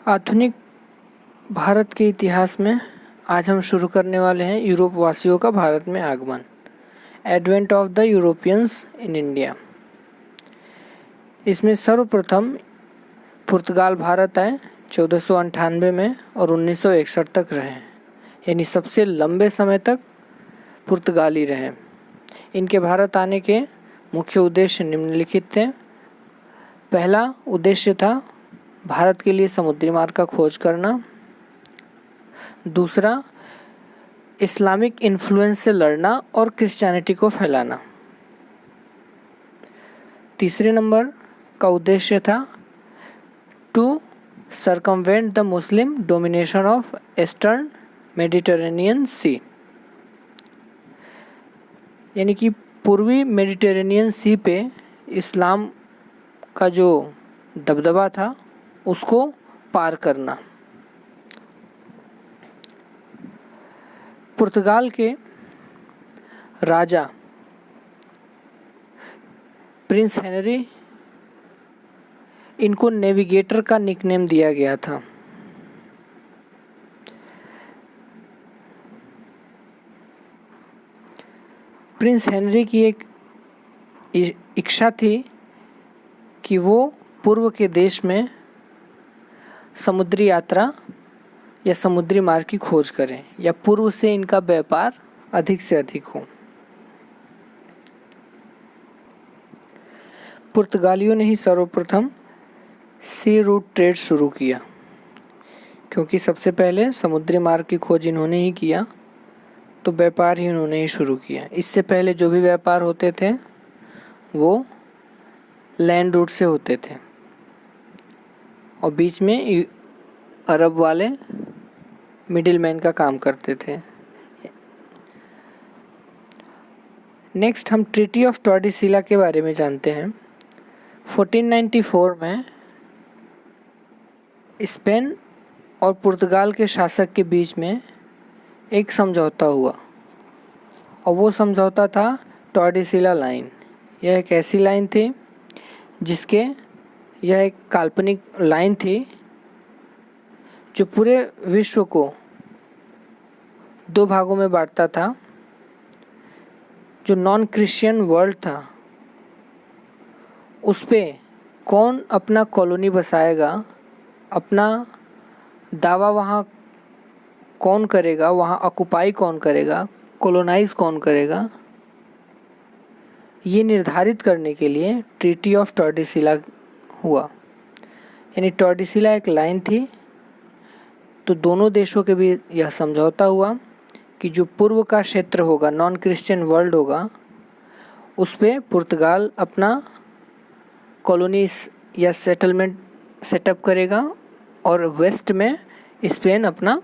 आधुनिक भारत के इतिहास में आज हम शुरू करने वाले हैं यूरोप वासियों का भारत में आगमन, advent of the Europeans in India. इसमें सर्वप्रथम पुर्तगाल भारत आए 1498 में और 1961 तक रहे, यानी सबसे लंबे समय तक पुर्तगाली रहे। इनके भारत आने के मुख्य उद्देश्य निम्नलिखित थे। पहला उद्देश्य था भारत के लिए समुद्री मार्ग का खोज करना। दूसरा, इस्लामिक इन्फ्लुएंस से लड़ना और क्रिश्चियनिटी को फैलाना। तीसरे नंबर का उद्देश्य था to circumvent the Muslim domination of eastern Mediterranean sea, यानी कि पूर्वी मेडिटेरेनियन सी पे इस्लाम का जो दबदबा था उसको पार करना। पुर्तगाल के राजा प्रिंस हेनरी, इनको नेविगेटर का निकनेम दिया गया था। प्रिंस हेनरी की एक इच्छा थी कि वो पूर्व के देश में समुद्री यात्रा या समुद्री मार्ग की खोज करें या पूर्व से इनका व्यापार अधिक से अधिक हो। पुर्तगालियों ने ही सर्वप्रथम सी रूट ट्रेड शुरू किया, क्योंकि सबसे पहले समुद्री मार्ग की खोज इन्होंने ही किया, तो व्यापार ही उन्होंने ही शुरू किया। इससे पहले जो भी व्यापार होते थे वो लैंड रूट से होते थे और बीच में अरब वाले मिडिल मैन का काम करते थे। नेक्स्ट हम ट्रीटी ऑफ टॉर्डेसिला के बारे में जानते हैं। 1494 में स्पेन और पुर्तगाल के शासक के बीच में एक समझौता हुआ और वो समझौता था टॉर्डेसिला लाइन। यह एक ऐसी लाइन थी जिसके यह एक काल्पनिक लाइन थी जो पूरे विश्व को दो भागों में बांटता था। जो नॉन क्रिश्चियन वर्ल्ड था उस पे कौन अपना कॉलोनी बसाएगा, अपना दावा वहाँ कौन करेगा, वहाँ ऑक्युपाई कौन करेगा, कॉलोनाइज कौन करेगा, ये निर्धारित करने के लिए ट्रीटी ऑफ टॉर्डेसिला हुआ। यानी टॉर्डेसिला एक लाइन थी, तो दोनों देशों के बीच यह समझौता हुआ कि जो पूर्व का क्षेत्र होगा, नॉन क्रिश्चियन वर्ल्ड होगा, उस पे पुर्तगाल अपना कॉलोनी या सेटलमेंट सेटअप करेगा और वेस्ट में स्पेन अपना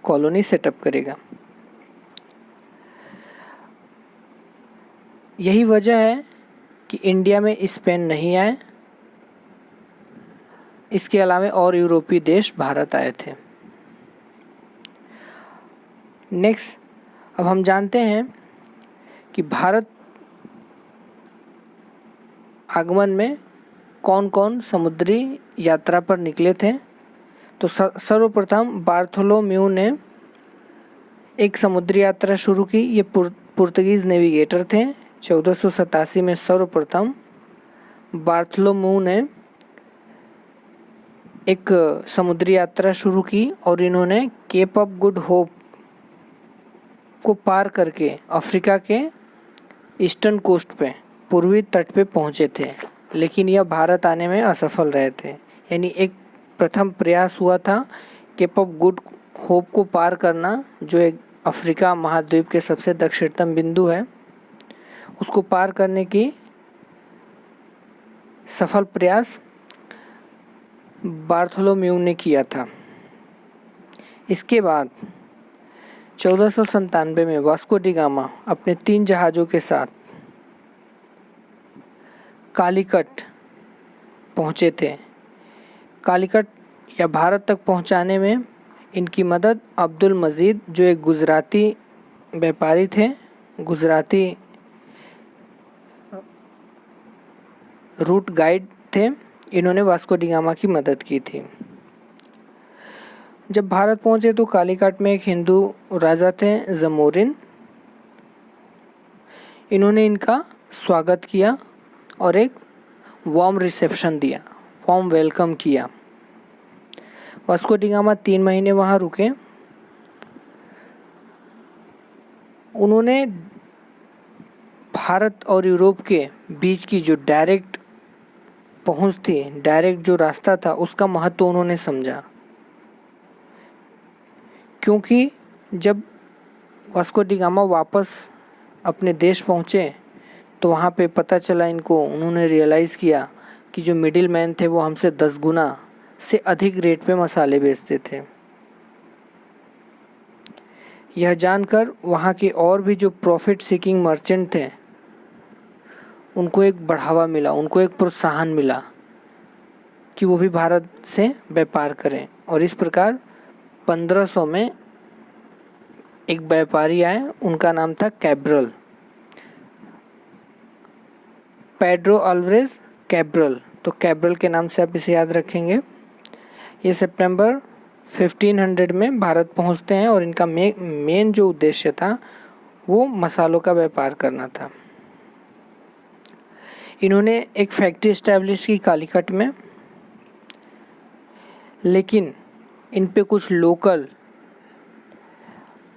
कॉलोनी सेटअप करेगा। यही वजह है कि इंडिया में स्पेन नहीं आए, इसके अलावा और यूरोपीय देश भारत आए थे। नेक्स्ट, अब हम जानते हैं कि भारत आगमन में कौन कौन समुद्री यात्रा पर निकले थे। तो सर्वप्रथम बार्थोलोम्यू ने एक समुद्री यात्रा शुरू की। ये पुर्तगीज नेविगेटर थे। 1487 में सर्वप्रथम बार्थोलोम्यू ने एक समुद्री यात्रा शुरू की और इन्होंने केप ऑफ गुड होप को पार करके अफ्रीका के ईस्टर्न कोस्ट पे, पूर्वी तट पे पहुंचे थे, लेकिन यह भारत आने में असफल रहे थे। यानी एक प्रथम प्रयास हुआ था केप ऑफ गुड होप को पार करना, जो एक अफ्रीका महाद्वीप के सबसे दक्षिणतम बिंदु है, उसको पार करने की सफल प्रयास बार्थोलोम्यू ने किया था। इसके बाद 1497 में वास्को डी गामा अपने 3 जहाज़ों के साथ कालीकट पहुँचे थे। कालीकट या भारत तक पहुँचाने में इनकी मदद अब्दुल मजीद, जो एक गुजराती व्यापारी थे, गुजराती रूट गाइड थे, इन्होंने वास्को डी गामा की मदद की थी। जब भारत पहुंचे तो कालीकट में एक हिंदू राजा थे जमोरिन। इन्होंने इनका स्वागत किया और एक वार्म रिसेप्शन दिया, वार्म वेलकम किया। वास्को डी गामा 3 महीने वहाँ रुके। उन्होंने भारत और यूरोप के बीच की जो डायरेक्ट पहुंच थी, डायरेक्ट जो रास्ता था, उसका महत्व उन्होंने समझा। क्योंकि जब वास्को डी गामा वापस अपने देश पहुंचे तो वहाँ पे पता चला इनको, उन्होंने रियलाइज़ किया कि जो मिडिल मैन थे वो हमसे 10 गुना से अधिक रेट पे मसाले बेचते थे। यह जानकर वहाँ के और भी जो प्रॉफिट सीकिंग मर्चेंट थे उनको एक बढ़ावा मिला, उनको एक प्रोत्साहन मिला कि वो भी भारत से व्यापार करें। और इस प्रकार 1500 में एक व्यापारी आए, उनका नाम था कैब्रल, पेड्रो अल्वारेज कैब्रल। तो कैब्रल के नाम से आप इसे याद रखेंगे। ये सितंबर 1500 में भारत पहुंचते हैं और इनका मेन जो उद्देश्य था वो मसालों का व्यापार करना था। इन्होंने एक फैक्ट्री इस्टेब्लिश की कालीकट में, लेकिन इन पे कुछ लोकल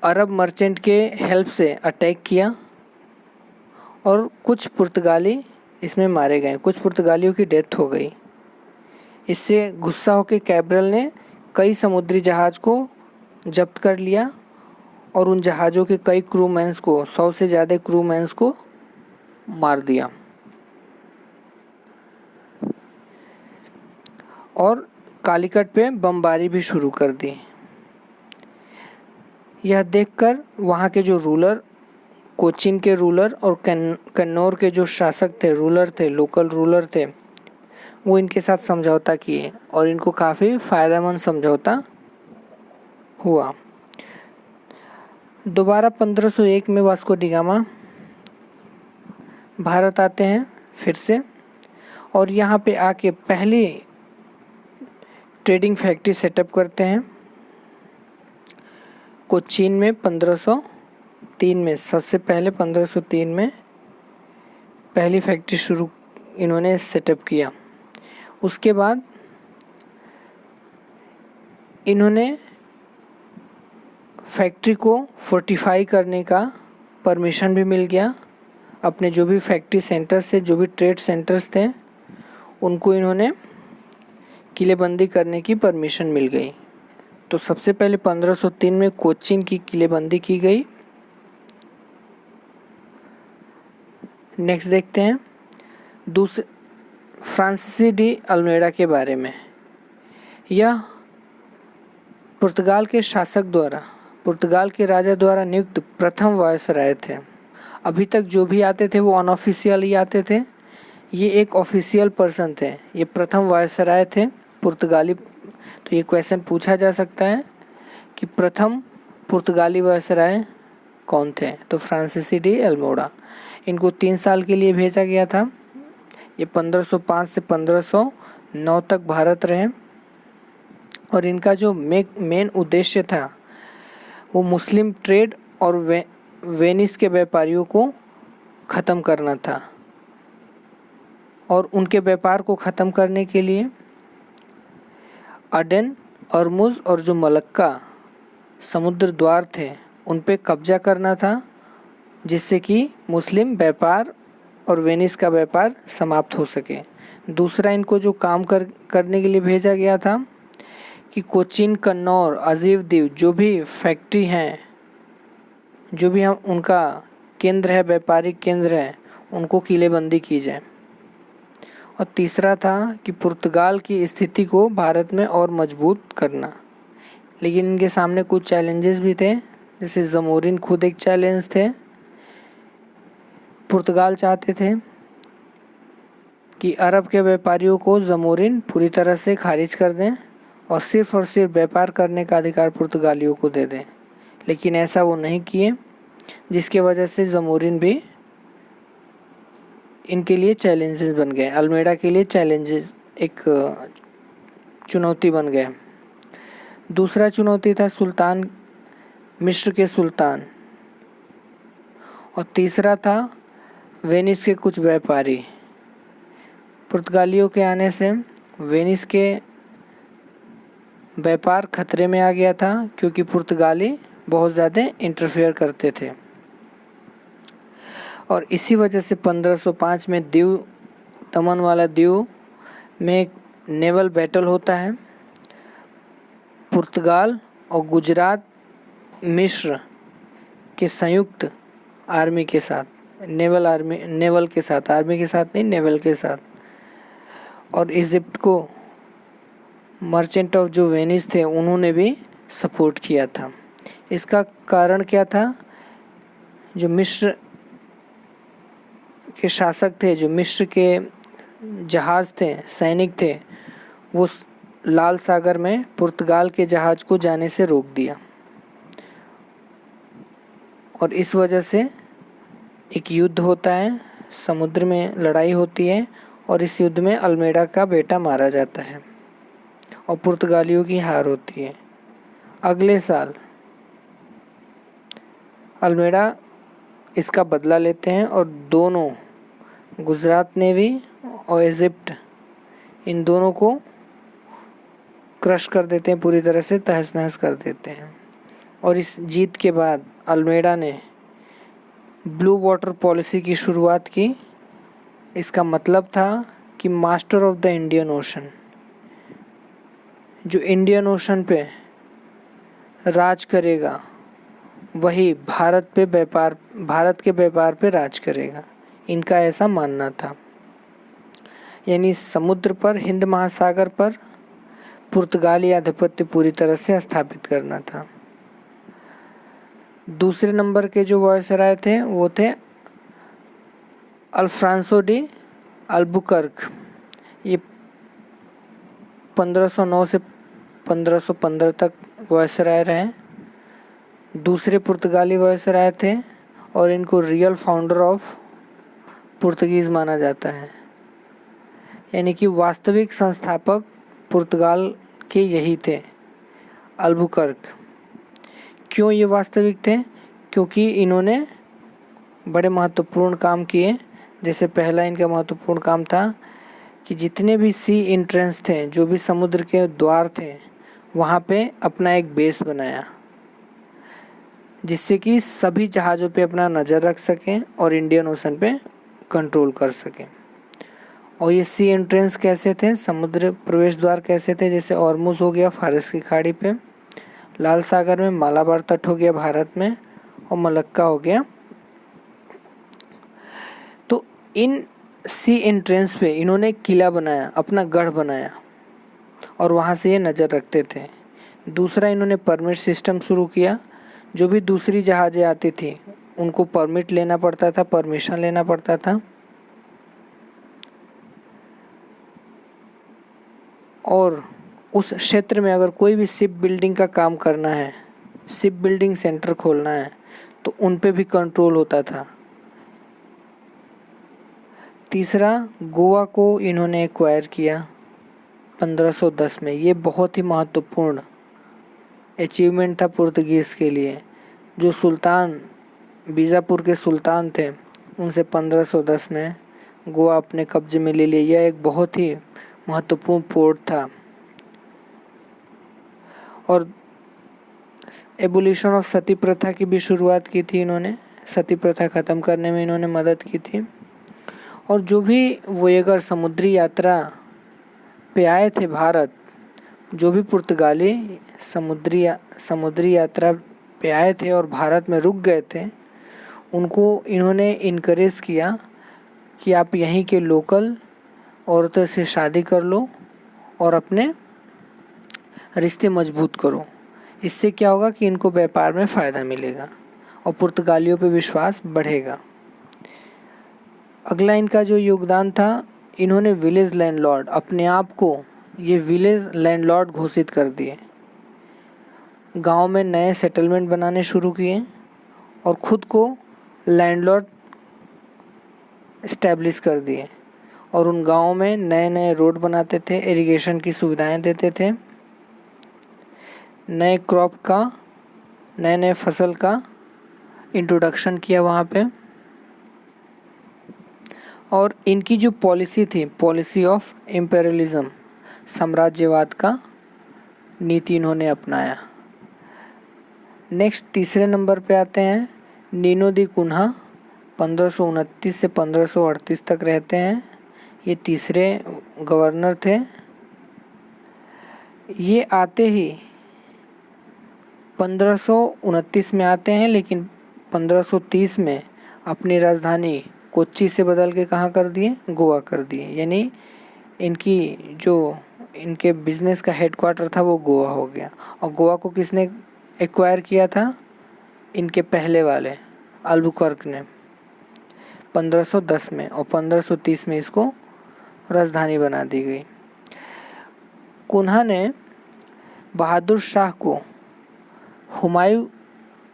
अरब मर्चेंट के हेल्प से अटैक किया और कुछ पुर्तगाली इसमें मारे गए, कुछ पुर्तगालियों की डेथ हो गई। इससे गुस्सा होकर कैब्रल ने कई समुद्री जहाज़ को जब्त कर लिया और उन जहाज़ों के कई क्रूमैन्स को, 100 से ज़्यादा क्रूमैन्स को मार दिया। और कालीकट पे बमबारी भी शुरू कर दी। यह देखकर वहाँ के जो रूलर, कोचीन के रूलर और कन्नौर के जो शासक थे, रूलर थे, लोकल रूलर थे, वो इनके साथ समझौता किए और इनको काफ़ी फ़ायदेमंद समझौता हुआ। दोबारा 1501 में वास्को डी गामा भारत आते हैं फिर से और यहाँ पे आके पहली ट्रेडिंग फैक्ट्री सेटअप करते हैं कोचीन में 1503 में। सबसे पहले 1503 में पहली फैक्ट्री शुरू इन्होंने सेटअप किया। उसके बाद इन्होंने फैक्ट्री को फोर्टिफाई करने का परमिशन भी मिल गया। अपने जो भी फैक्ट्री सेंटर्स थे, जो भी ट्रेड सेंटर्स थे, उनको इन्होंने किलेबंदी करने की परमिशन मिल गई। तो सबसे पहले 1503 में कोचीन की किलेबंदी की गई। नेक्स्ट देखते हैं दूसरे फ्रांसीसी डी अल्मेडा के बारे में। यह पुर्तगाल के शासक द्वारा, पुर्तगाल के राजा द्वारा नियुक्त प्रथम वायसराय थे। अभी तक जो भी आते थे वो अनऑफिशियल ही आते थे, ये एक ऑफिशियल पर्सन थे, ये प्रथम वायसराय थे पुर्तगाली। तो ये क्वेश्चन पूछा जा सकता है कि प्रथम पुर्तगाली वायसराय कौन थे? तो फ्रांसीसी डी अल्मेडा। इनको 3 साल के लिए भेजा गया था। ये 1505 से 1509 तक भारत रहे और इनका जो मेन उद्देश्य था वो मुस्लिम ट्रेड और वेनिस के व्यापारियों को ख़त्म करना था। और उनके व्यापार को ख़त्म करने के लिए अडेन, अर्मुज और जो मलक्का समुद्र द्वार थे उन पे कब्जा करना था, जिससे कि मुस्लिम व्यापार और वेनिस का व्यापार समाप्त हो सके। दूसरा इनको जो काम करने के लिए भेजा गया था कि कोचीन, कन्नौर, अजीव द्वीप जो भी फैक्ट्री हैं, जो भी हम उनका केंद्र है, व्यापारिक केंद्र है, उनको किलेबंदी की जाए। और तीसरा था कि पुर्तगाल की स्थिति को भारत में और मजबूत करना। लेकिन इनके सामने कुछ चैलेंजेस भी थे, जैसे जमोरिन खुद एक चैलेंज थे। पुर्तगाल चाहते थे कि अरब के व्यापारियों को जमोरिन पूरी तरह से खारिज कर दें और सिर्फ व्यापार करने का अधिकार पुर्तगालियों को दे दें, लेकिन ऐसा वो नहीं किए, जिसके वजह से जमोरिन भी इनके लिए चैलेंजेस बन गए, अल्मेडा के लिए चैलेंजेस, एक चुनौती बन गए। दूसरा चुनौती था सुल्तान, मिस्र के सुल्तान। और तीसरा था वेनिस के कुछ व्यापारी। पुर्तगालियों के आने से वेनिस के व्यापार खतरे में आ गया था, क्योंकि पुर्तगाली बहुत ज़्यादा इंटरफेयर करते थे। और इसी वजह से 1505 में दीव, तमन वाला दीव में एक नेवल बैटल होता है। पुर्तगाल और गुजरात मिस्र के संयुक्त आर्मी के साथ, नेवल के साथ, आर्मी के साथ नहीं, नेवल के साथ। और इजिप्ट को मर्चेंट ऑफ जो वेनिस थे उन्होंने भी सपोर्ट किया था। इसका कारण क्या था? जो मिस्र के शासक थे, जो मिस्र के जहाज़ थे, सैनिक थे, वो लाल सागर में पुर्तगाल के जहाज़ को जाने से रोक दिया। और इस वजह से एक युद्ध होता है, समुद्र में लड़ाई होती है, और इस युद्ध में अल्मेडा का बेटा मारा जाता है और पुर्तगालियों की हार होती है। अगले साल अल्मेडा इसका बदला लेते हैं और दोनों, गुजरात नेवी और इजिप्ट, इन दोनों को क्रश कर देते हैं, पूरी तरह से तहस नहस कर देते हैं। और इस जीत के बाद अल्मेडा ने ब्लू वाटर पॉलिसी की शुरुआत की। इसका मतलब था कि master of the Indian ocean, जो इंडियन ओशन पे राज करेगा वही भारत के व्यापार पे राज करेगा, इनका ऐसा मानना था। यानी समुद्र पर, हिंद महासागर पर पुर्तगाली आधिपत्य पूरी तरह से स्थापित करना था। दूसरे नंबर के जो वायसराय थे वो थे अल्फ्रांसो डी अल्बुकर्क। ये 1509 से 1515 तक वायसराय रहे। दूसरे पुर्तगाली वायसराय थे और इनको रियल फाउंडर ऑफ पुर्तगीज़ माना जाता है। यानी कि वास्तविक संस्थापक पुर्तगाल के यही थे, अल्बुकर्क। क्यों ये वास्तविक थे? क्योंकि इन्होंने बड़े महत्वपूर्ण काम किए। जैसे पहला इनका महत्वपूर्ण काम था कि जितने भी सी एंट्रेंस थे, जो भी समुद्र के द्वार थे, वहाँ पे अपना एक बेस बनाया, जिससे कि सभी जहाज़ों पे अपना नज़र रख सकें और इंडियन ओशन पे कंट्रोल कर सकें। और ये सी एंट्रेंस कैसे थे, समुद्र प्रवेश द्वार कैसे थे? जैसे ऑर्मुज हो गया फारस की खाड़ी पे, लाल सागर में मालाबार तट हो गया भारत में, और मलक्का हो गया। तो इन सी एंट्रेंस पे इन्होंने किला बनाया, अपना गढ़ बनाया, और वहाँ से ये नज़र रखते थे। दूसरा, इन्होंने परमिट सिस्टम शुरू किया। जो भी दूसरी जहाज़ें आती थी उनको परमिट लेना पड़ता था, परमिशन लेना पड़ता था। और उस क्षेत्र में अगर कोई भी शिप बिल्डिंग का काम करना है, शिप बिल्डिंग सेंटर खोलना है, तो उन पे भी कंट्रोल होता था। तीसरा, गोवा को इन्होंने एक्वायर किया 1510 में। ये बहुत ही महत्वपूर्ण अचीवमेंट था पुर्तगीज़ के लिए। जो सुल्तान, बीजापुर के सुल्तान थे, उनसे 1510 में गोवा अपने कब्जे में ले लिया। यह एक बहुत ही महत्वपूर्ण पोर्ट था। और एबोलिशन ऑफ सती प्रथा की भी शुरुआत की थी इन्होंने। सती प्रथा ख़त्म करने में इन्होंने मदद की थी। और जो भी वोयेगर समुद्री यात्रा पे आए थे भारत, जो भी पुर्तगाली समुद्री यात्रा पे आए थे और भारत में रुक गए थे, उनको इन्होंने इनकरेज किया कि आप यहीं के लोकल औरतों से शादी कर लो और अपने रिश्ते मजबूत करो। इससे क्या होगा कि इनको व्यापार में फ़ायदा मिलेगा और पुर्तगालियों पे विश्वास बढ़ेगा। अगला इनका जो योगदान था, इन्होंने विलेज लैंडलॉर्ड, अपने आप को ये विलेज लैंडलॉर्ड घोषित कर दिए। गांव में नए सेटलमेंट बनाने शुरू किए और ख़ुद को लैंडलॉर्ड इस्टेब्लिश कर दिए। और उन गाँव में नए नए रोड बनाते थे, इरिगेशन की सुविधाएं देते थे। नए क्रॉप का, नए फसल का इंट्रोडक्शन किया वहाँ पे। और इनकी जो पॉलिसी थी, पॉलिसी ऑफ इम्पेरियलिज्म, साम्राज्यवाद का नीति इन्होंने अपनाया। नेक्स्ट तीसरे नंबर पे आते हैं नीनो दी कुन्हा, 1529 से 1538 तक रहते हैं। ये तीसरे गवर्नर थे। ये आते ही 1529 में आते हैं, लेकिन 1530 में अपनी राजधानी कोच्चि से बदल के कहाँ कर दिए, गोवा कर दिए। यानी इनकी जो इनके बिजनेस का हेडक्वार्टर था वो गोवा हो गया। और गोवा को किसने एक्वायर किया था, इनके पहले वाले अल्बुकर्क ने 1510 में, और 1530 में इसको राजधानी बना दी गई। कुन्हा ने बहादुर शाह को हुमायूं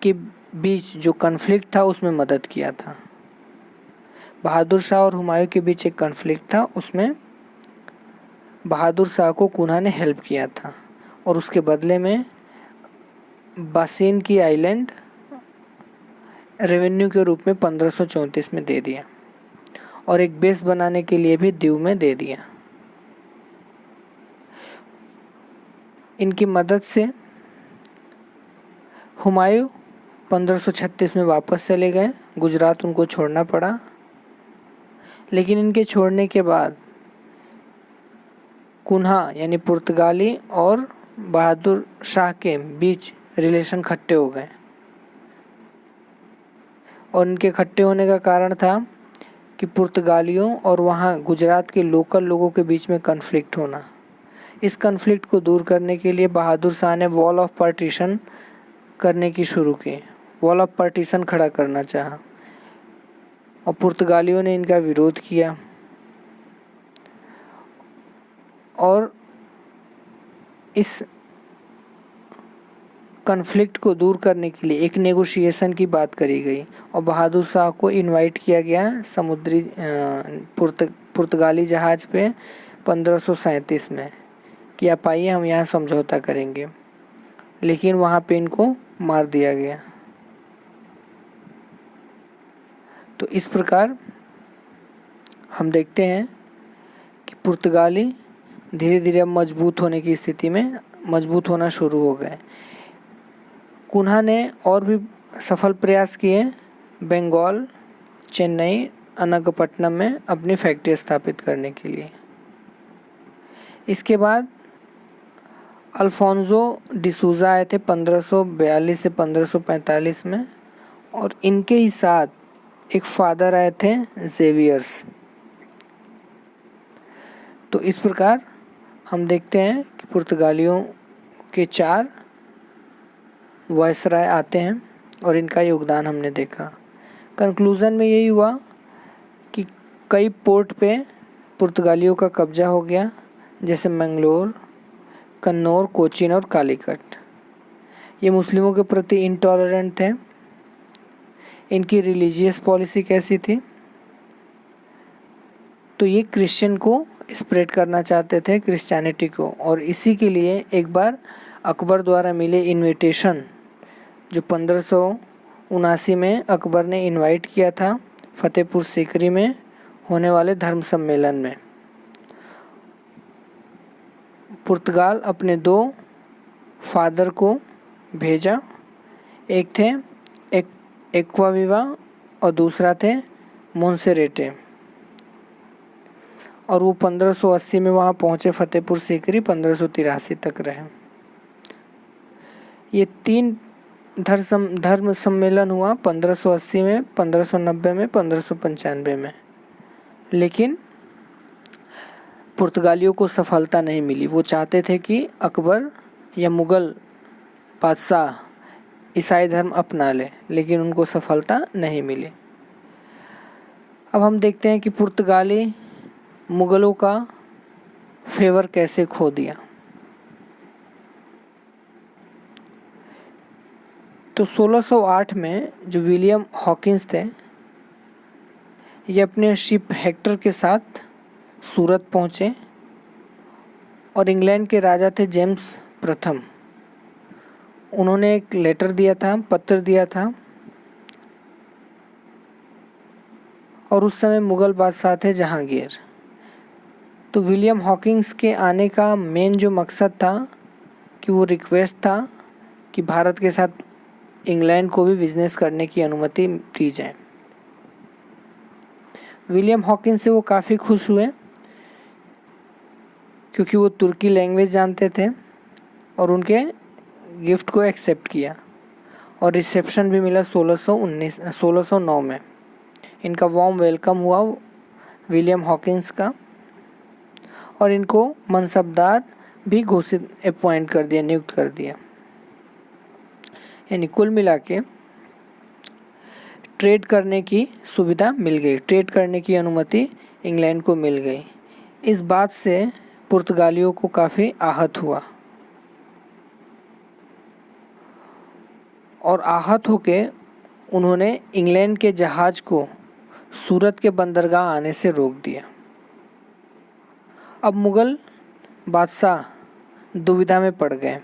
के बीच जो कन्फ्लिक्ट था उसमें मदद किया था। बहादुर शाह और हुमायूं के बीच एक कन्फ्लिक्ट था, उसमें बहादुर शाह को कुन्हा ने हेल्प किया था, और उसके बदले में बासिन की आइलैंड रेवेन्यू के रूप में 1534 में दे दिया, और एक बेस बनाने के लिए भी दीव में दे दिया। इनकी मदद से हुमायूं 1536 में वापस चले गए, गुजरात उनको छोड़ना पड़ा। लेकिन इनके छोड़ने के बाद कुन्हा यानी पुर्तगाली और बहादुर शाह के बीच रिलेशन खट्टे हो गए, और इनके खट्टे होने का कारण था कि पुर्तगालियों और वहाँ गुजरात के लोकल लोगों के बीच में कन्फ्लिक्ट होना। इस कन्फ्लिक्ट को दूर करने के लिए बहादुर शाह ने वॉल ऑफ पार्टीशन करने की शुरू की, वॉल ऑफ पार्टीशन खड़ा करना चाहा, और पुर्तगालियों ने इनका विरोध किया। और इस कन्फ्लिक्ट को दूर करने के लिए एक नेगोशिएशन की बात करी गई, और बहादुर शाह को इनवाइट किया गया समुद्री पुर्तगाली जहाज़ पे 1537 में कि आप आइए, हम यहाँ समझौता करेंगे। लेकिन वहाँ पे इनको मार दिया गया। तो इस प्रकार हम देखते हैं कि पुर्तगाली धीरे धीरे अब मजबूत होने की स्थिति में मजबूत होना शुरू हो गए। कुन्हा ने और भी सफल प्रयास किए बंगाल, चेन्नई, अनंगपट्टनम में अपनी फैक्ट्री स्थापित करने के लिए। इसके बाद अल्फोंसो डिसूजा आए थे 1542 से 1545 में, और इनके ही साथ एक फादर आए थे जेवियर्स। तो इस प्रकार हम देखते हैं कि पुर्तगालियों के 4 वायसराय आते हैं, और इनका योगदान हमने देखा। कंक्लूज़न में यही हुआ कि कई पोर्ट पे पुर्तगालियों का कब्जा हो गया, जैसे मंगलोर, कन्नौर, कोचीन और कालीकट। ये मुस्लिमों के प्रति इंटॉलरेंट थे। इनकी रिलीजियस पॉलिसी कैसी थी, तो ये क्रिश्चियन को स्प्रेड करना चाहते थे, क्रिश्चियनिटी को। और इसी के लिए एक बार अकबर द्वारा मिले इनविटेशन, जो 1579 में अकबर ने इनवाइट किया था फतेहपुर सीकरी में होने वाले धर्म सम्मेलन में, पुर्तगाल अपने 2 फादर को भेजा। एक थे एक्वाविवा और दूसरा थे मोन्सेरेटे, और वो 1580 में वहाँ पहुँचे फतेहपुर सीकरी, 1583 तक रहे। ये 3 धर्म सम्मेलन हुआ 1580 में, 1590 में, 1595 में। लेकिन पुर्तगालियों को सफलता नहीं मिली। वो चाहते थे कि अकबर या मुग़ल बादशाह ईसाई धर्म अपना ले, लेकिन उनको सफलता नहीं मिली। अब हम देखते हैं कि पुर्तगाली मुग़लों का फेवर कैसे खो दिया। तो 1608 में जो विलियम हॉकिंस थे, ये अपने शिप हेक्टर के साथ सूरत पहुँचे, और इंग्लैंड के राजा थे जेम्स प्रथम, उन्होंने एक लेटर दिया था, पत्र दिया था, और उस समय मुग़ल बादशाह थे जहांगीर। तो विलियम हॉकिंस के आने का मेन जो मकसद था कि वो रिक्वेस्ट था कि भारत के साथ इंग्लैंड को भी बिजनेस करने की अनुमति दी जाए। विलियम हॉकिंस से वो काफ़ी खुश हुए क्योंकि वो तुर्की लैंग्वेज जानते थे और उनके गिफ्ट को एक्सेप्ट किया और रिसेप्शन भी मिला 1609 में। इनका वार्म वेलकम हुआ विलियम हॉकिंस का और इनको मनसबदार भी घोषित अपॉइंट कर दिया, नियुक्त कर दिया। यानी कुल मिला के ट्रेड करने की सुविधा मिल गई, ट्रेड करने की अनुमति इंग्लैंड को मिल गई। इस बात से पुर्तगालियों को काफ़ी आहत हुआ और आहत होके उन्होंने इंग्लैंड के जहाज को सूरत के बंदरगाह आने से रोक दिया। अब मुग़ल बादशाह दुविधा में पड़ गए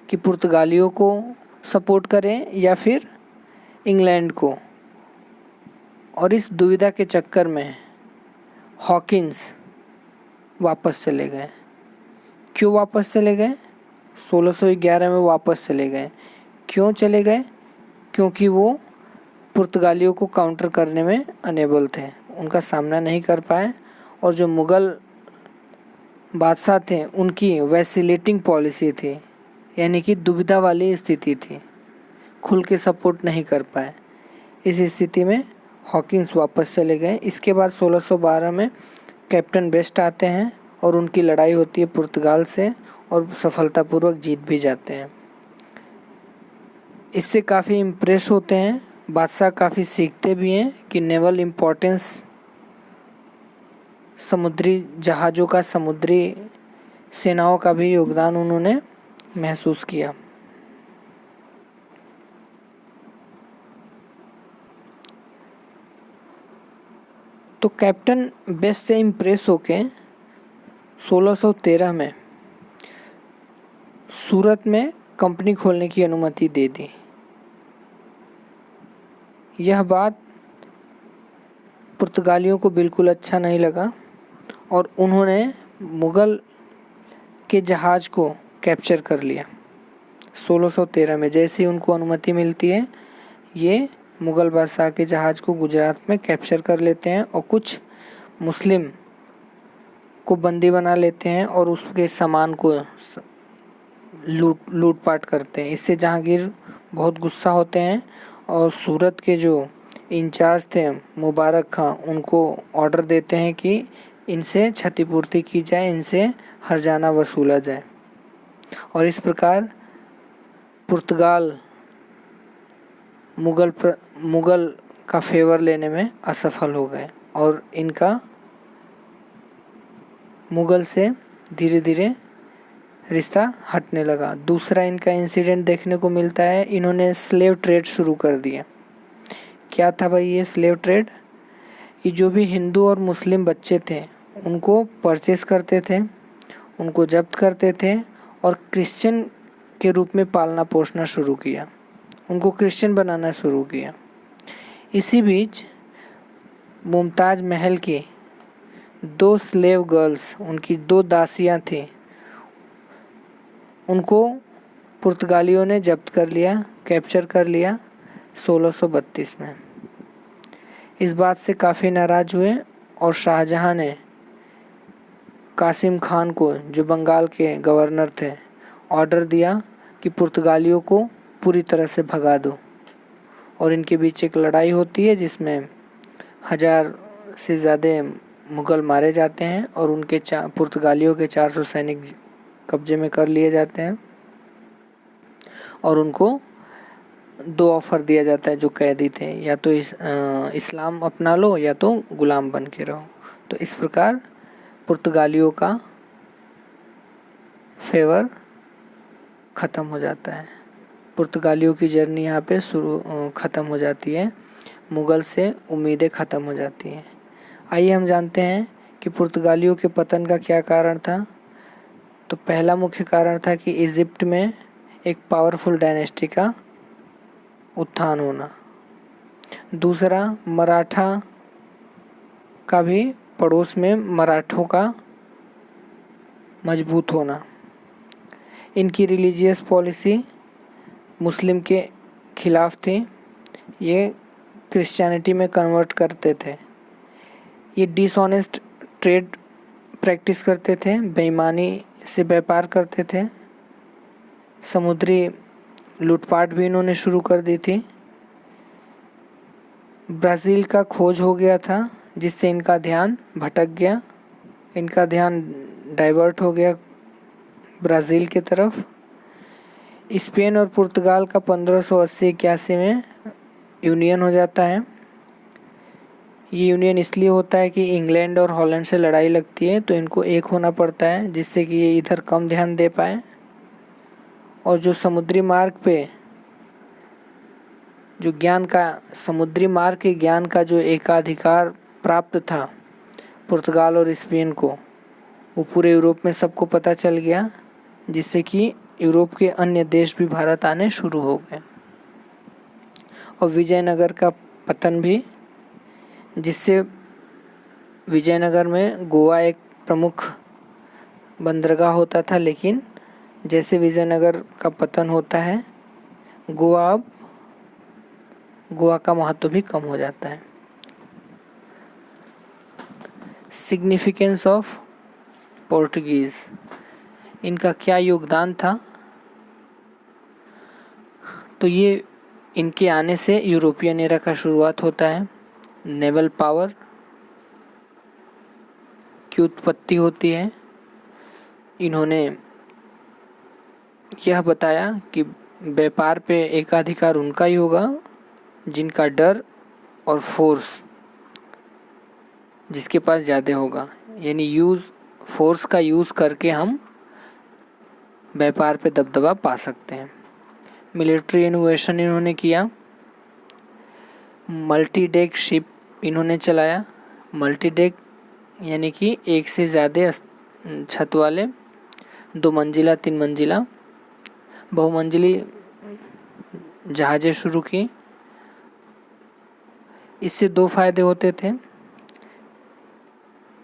कि पुर्तगालियों को सपोर्ट करें या फिर इंग्लैंड को, और इस दुविधा के चक्कर में हॉकिंस वापस चले गए। क्यों वापस चले गए? 1611 में वापस चले गए। क्यों चले गए? क्योंकि वो पुर्तगालियों को काउंटर करने में अनेबल थे, उनका सामना नहीं कर पाए, और जो मुग़ल बादशाह थे उनकी वैसिलेटिंग पॉलिसी थी, यानी कि दुविधा वाली स्थिति थी, खुल के सपोर्ट नहीं कर पाए। इस स्थिति में हॉकिंस वापस चले गए। इसके बाद 1612 में कैप्टन बेस्ट आते हैं और उनकी लड़ाई होती है पुर्तगाल से और सफलतापूर्वक जीत भी जाते हैं। इससे काफ़ी इम्प्रेस होते हैं बादशाह, काफ़ी सीखते भी हैं कि नेवल इम्पोर्टेंस, समुद्री जहाज़ों का, समुद्री सेनाओं का भी योगदान उन्होंने महसूस किया। तो कैप्टन बेस्ट से इम्प्रेस होके 1613 में सूरत में कंपनी खोलने की अनुमति दे दी। यह बात पुर्तगालियों को बिल्कुल अच्छा नहीं लगा और उन्होंने मुग़ल के जहाज़ को कैप्चर कर लिया 1613 में। जैसे ही उनको अनुमति मिलती है, ये मुग़ल बादशाह के जहाज़ को गुजरात में कैप्चर कर लेते हैं और कुछ मुस्लिम को बंदी बना लेते हैं और उसके सामान को लूटपाट करते हैं। इससे जहांगीर बहुत गुस्सा होते हैं और सूरत के जो इंचार्ज थे मुबारक खां, उनको ऑर्डर देते हैं कि इनसे क्षतिपूर्ति की जाए, इनसे हर्जाना वसूला जाए। और इस प्रकार पुर्तगाल मुग़ल का फेवर लेने में असफल हो गए और इनका मुग़ल से धीरे धीरे रिश्ता हटने लगा। दूसरा इनका इंसिडेंट देखने को मिलता है, इन्होंने स्लेव ट्रेड शुरू कर दिया। क्या था भाई ये स्लेव ट्रेड? ये जो भी हिंदू और मुस्लिम बच्चे थे उनको परचेस करते थे, उनको जब्त करते थे और क्रिश्चियन के रूप में पालना पोसना शुरू किया, उनको क्रिश्चियन बनाना शुरू किया। इसी बीच मुमताज़ महल की 2 स्लेव गर्ल्स, उनकी 2 दासियां थीं, उनको पुर्तगालियों ने जब्त कर लिया, कैप्चर कर लिया 1632 में। इस बात से काफ़ी नाराज़ हुए और शाहजहां ने कासिम खान को, जो बंगाल के गवर्नर थे, ऑर्डर दिया कि पुर्तगालियों को पूरी तरह से भगा दो। और इनके बीच एक लड़ाई होती है जिसमें 1000 से ज़्यादा मुग़ल मारे जाते हैं और उनके पुर्तगालियों के 400 सैनिक कब्जे में कर लिए जाते हैं और उनको 2 ऑफ़र दिया जाता है जो कैदी थे, या तो इस्लाम अपना लो या तो गुलाम बन के रहो। तो इस प्रकार पुर्तगालियों का फेवर ख़त्म हो जाता है। पुर्तगालियों की जर्नी यहाँ पे ख़त्म हो जाती है, मुग़ल से उम्मीदें ख़त्म हो जाती हैं। आइए हम जानते हैं कि पुर्तगालियों के पतन का क्या कारण था। तो पहला मुख्य कारण था कि इजिप्ट में एक पावरफुल डायनेस्टी का उत्थान होना। दूसरा, मराठा का भी पड़ोस में मराठों का मजबूत होना। इनकी रिलीजियस पॉलिसी मुस्लिम के खिलाफ थी, ये क्रिश्चियनिटी में कन्वर्ट करते थे। ये डिसऑनेस्ट ट्रेड प्रैक्टिस करते थे, बेईमानी से व्यापार करते थे। समुद्री लूटपाट भी इन्होंने शुरू कर दी थी। ब्राज़ील का खोज हो गया था, जिससे इनका ध्यान भटक गया, इनका ध्यान डाइवर्ट हो गया ब्राज़ील की तरफ। स्पेन और पुर्तगाल का 1580-81 में यूनियन हो जाता है। ये यूनियन इसलिए होता है कि इंग्लैंड और हॉलैंड से लड़ाई लगती है, तो इनको एक होना पड़ता है, जिससे कि ये इधर कम ध्यान दे पाए। और जो समुद्री मार्ग पे जो समुद्री मार्ग के ज्ञान का जो एकाधिकार प्राप्त था पुर्तगाल और स्पेन को, वो पूरे यूरोप में सबको पता चल गया, जिससे कि यूरोप के अन्य देश भी भारत आने शुरू हो गए। और विजयनगर का पतन भी, जिससे विजयनगर में गोवा एक प्रमुख बंदरगाह होता था, लेकिन जैसे विजयनगर का पतन होता है, गोवा का महत्व भी कम हो जाता है। सिग्निफिकेंस ऑफ पोर्टुगीज, इनका क्या योगदान था? तो ये इनके आने से यूरोपियन एरा का शुरुआत होता है। नेवल पावर की उत्पत्ति होती है। इन्होंने यह बताया कि व्यापार पे एकाधिकार उनका ही होगा जिनका डर और फोर्स जिसके पास ज़्यादा होगा, यानी फोर्स का यूज़ करके हम व्यापार पे दबदबा पा सकते हैं। मिलिट्री इनोवेशन इन्होंने किया। मल्टी डेक शिप इन्होंने चलाया। मल्टी डेक यानी कि एक से ज़्यादा छत वाले 2 मंजिला 3 मंजिला बहुमंजिली जहाज़ें शुरू की। इससे 2 फायदे होते थे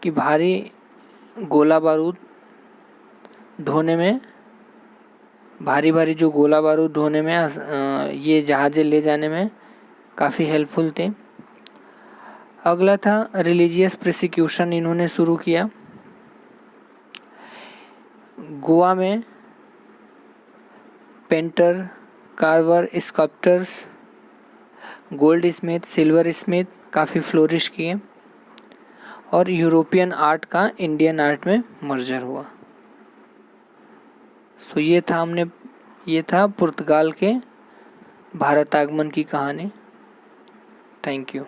कि भारी गोला बारूद ढोने में ये जहाज़ें ले जाने में काफ़ी हेल्पफुल थे। अगला था रिलीजियस प्रोसिक्यूशन इन्होंने शुरू किया। गोवा में painter, Carver, sculptors, gold Smith, silver Smith काफ़ी फ्लोरिश किए और यूरोपियन आर्ट का इंडियन आर्ट में मर्जर हुआ। सो ये था पुर्तगाल के भारत आगमन की कहानी। Thank you.